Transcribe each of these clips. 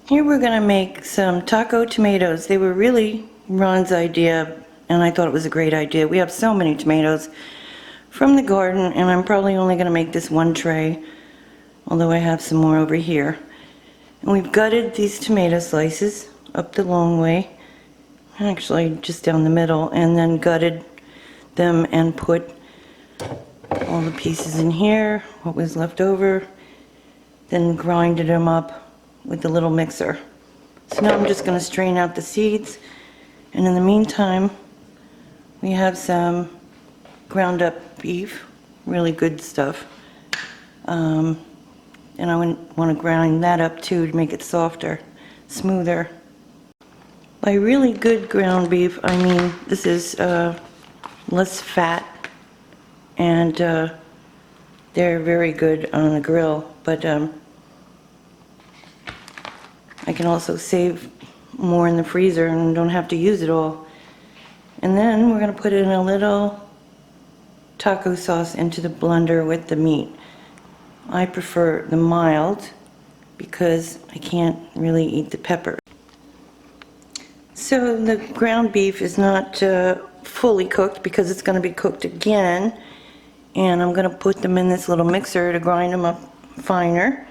Here we're going to make some taco tomatoes. They were really Ron's idea, and I thought it was a great idea. We have so many tomatoes from the garden, and I'm probably only going to make this one tray, although I have some more over here. And we've gutted these tomato slices up the long way, actually just down the middle, and then gutted them and put all the pieces in here, what was left over, then grinded them up with the little mixer. So now I'm just going to strain out the seeds, and in the meantime we have some ground up beef, really good stuff, and I want to grind that up too to make it softer, smoother. By really good ground beef I mean this is less fat, and they're very good on the grill, but I can also save more in the freezer and don't have to use it all. And then we're going to put in a little taco sauce into the blender with the meat. I prefer the mild because I can't really eat the pepper. So the ground beef is not fully cooked because it's going to be cooked again, and I'm going to put them in this little mixer to grind them up finer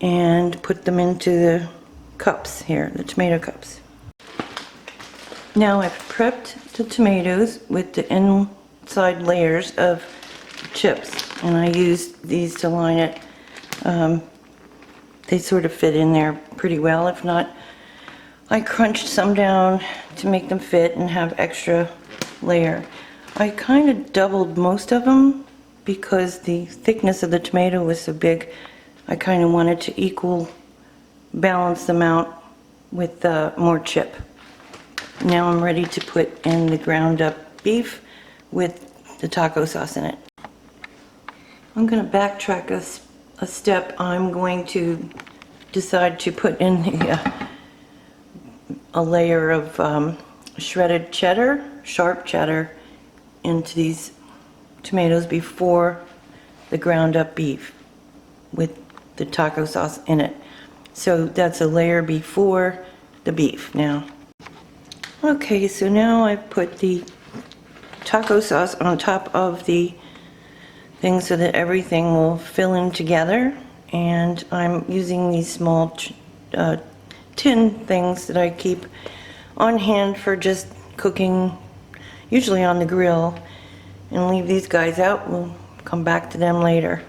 and put them into the cups here, the tomato cups. Now I've prepped the tomatoes with the inside layers of chips, and I used these to line it. They sort of fit in there pretty well. If not, I crunched some down to make them fit and have extra layer. I kind of doubled most of them because the thickness of the tomato was so big. I kind of wanted to balance them out with more chip. Now I'm ready to put in the ground up beef with the taco sauce in it. I'm going to backtrack a step. I'm going to decide to put in a layer of shredded cheddar, sharp cheddar, into these tomatoes before the ground up beef with the taco sauce in it. So that's a layer before the beef now. Okay, so now I've put the taco sauce on top of the thing so that everything will fill in together, and I'm using these small tin things that I keep on hand for just cooking, usually on the grill, and leave these guys out. We'll come back to them later.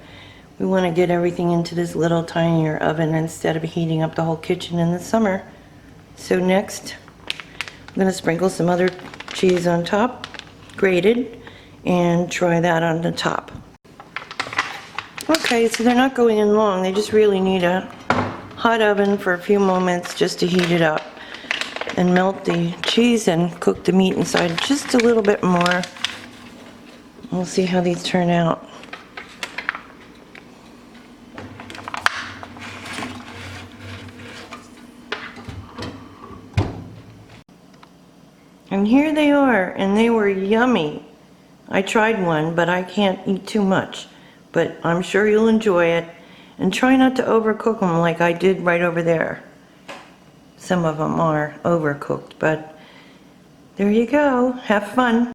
We want to get everything into this little tinier oven instead of heating up the whole kitchen in the summer. So next, I'm going to sprinkle some other cheese on top, grated, and try that on the top. Okay, so they're not going in long. They just really need a hot oven for a few moments just to heat it up. And melt the cheese and cook the meat inside just a little bit more. We'll see how these turn out. And here they are, and they were yummy. I tried one, but I can't eat too much. But I'm sure you'll enjoy it. And try not to overcook them like I did right over there. Some of them are overcooked, but there you go. Have fun.